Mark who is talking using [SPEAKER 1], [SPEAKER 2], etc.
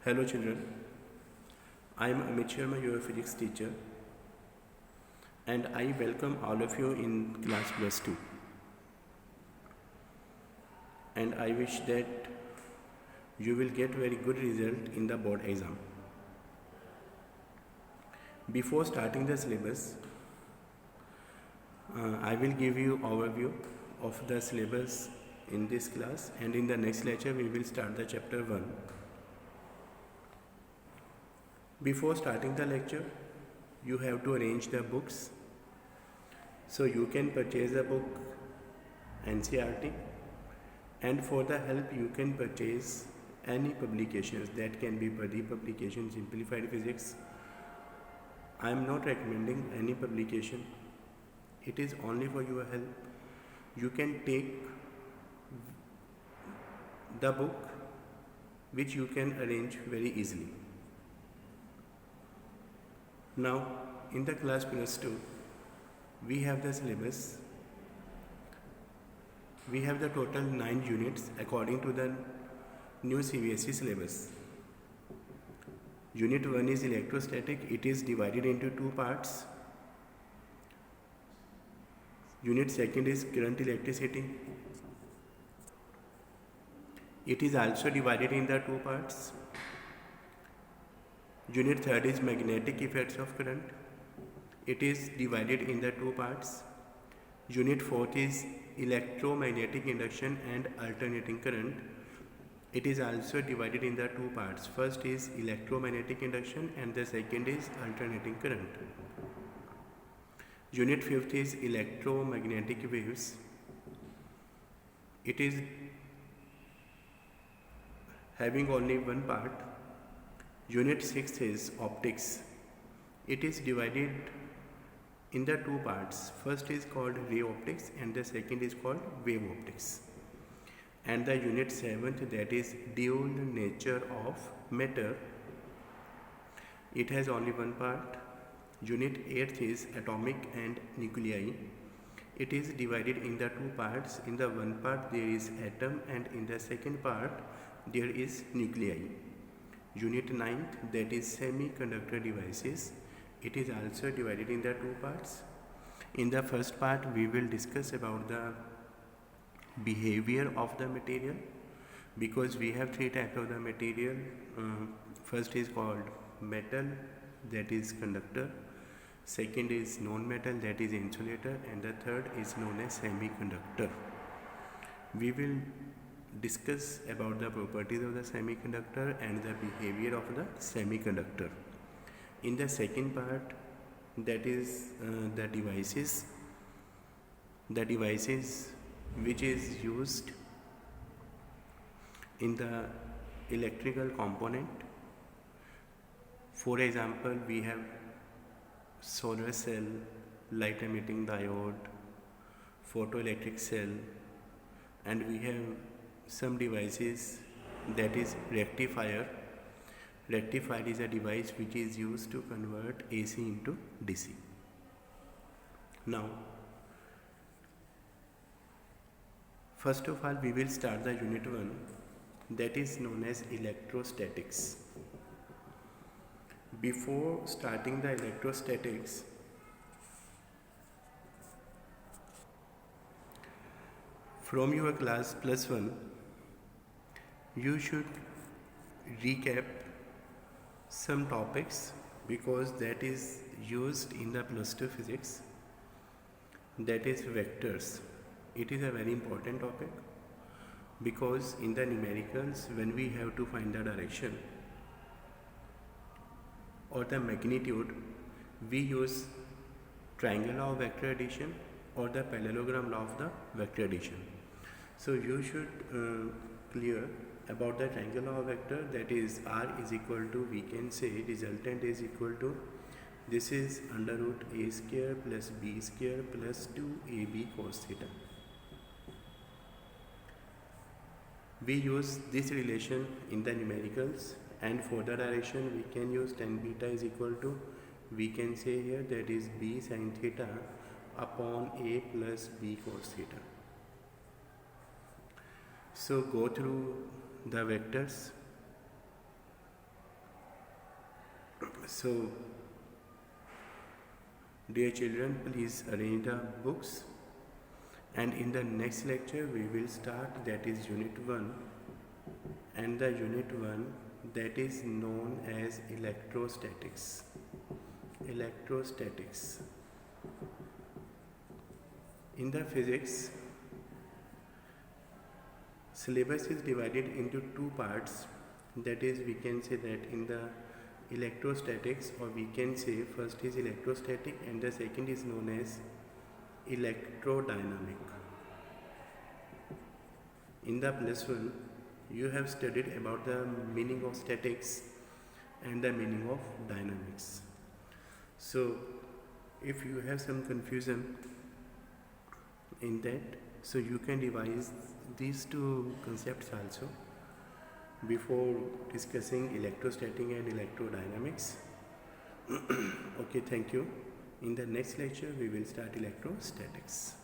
[SPEAKER 1] Hello children, I am Amit Sharma, your physics teacher, and I welcome all of you in class plus 2. And I wish that you will get very good result in the board exam. Before starting the syllabus, I will give you overview of the syllabus in this class, and in the next lecture we will start the chapter 1. Before starting the lecture, you have to arrange the books. So you can purchase a book NCERT, and for the help you can purchase any publications. That can be Pradeep publication, Simplified Physics. I am not recommending any publication. It is only for your help. You can take the book which you can arrange very easily. Now, in the class plus 2, we have the syllabus. We have the total 9 units according to the new CBSE syllabus. Unit 1 is electrostatic. It is divided into 2 parts. Unit 2 is current electricity. It is also divided in the 2 parts. Unit 3 is magnetic effects of current. It is divided in the 2 parts. Unit 4 is electromagnetic induction and alternating current. It is also divided in the 2 parts. First is electromagnetic induction and the second is alternating current. Unit 5 is electromagnetic waves. It is having only one part. Unit 6 is optics. It is divided in the 2 parts. First is called ray optics and the second is called wave optics. And the unit 7th, that is dual nature of matter. It has only one part. Unit 8th is atomic and nuclei. It is divided in the 2 parts. In the one part there is atom and in the second part there is nuclei. Unit 9th, that is semiconductor devices. It is also divided in the 2 parts. In the first part we will discuss about the behavior of the material, because we have 3 types of the material. First is called metal, that is conductor. Second is non-metal, that is insulator, and the third is known as semiconductor. We will discuss about the properties of the semiconductor and the behavior of the semiconductor. In the second part, that is the devices which is used in the electrical component. For example, we have solar cell, light emitting diode, photoelectric cell, and we have some devices, that is rectifier. Rectifier is a device which is used to convert AC into DC. Now, first of all, we will start the unit 1, that is known as electrostatics. Before starting the electrostatics, from your class plus 1, you should recap some topics, because that is used in the plus 2 physics, that is vectors. It is a very important topic, because in the numericals, when we have to find the direction or the magnitude, we use triangle law of vector addition or the parallelogram law of the vector addition. So you should clear about the triangle law of vector, that is R is equal to, we can say resultant is equal to, this is under root a square plus b square plus 2ab cos theta. We use this relation in the numericals, and for the direction we can use tan beta is equal to, we can say here, that is b sin theta upon a plus b cos theta. So go through the vectors. So dear children, please arrange the books, and in the next lecture we will start, that is unit 1, and the unit 1 that is known as electrostatics. Electrostatics. In the physics, syllabus is divided into two parts. That is, we can say that in the electrostatics, or we can say first is electrostatic and the second is known as electrodynamic. In the +1, you have studied about the meaning of statics and the meaning of dynamics. So if you have some confusion in that, so you can revise these two concepts also before discussing electrostatic and electrodynamics. Okay, thank you. In the next lecture we will start electrostatics.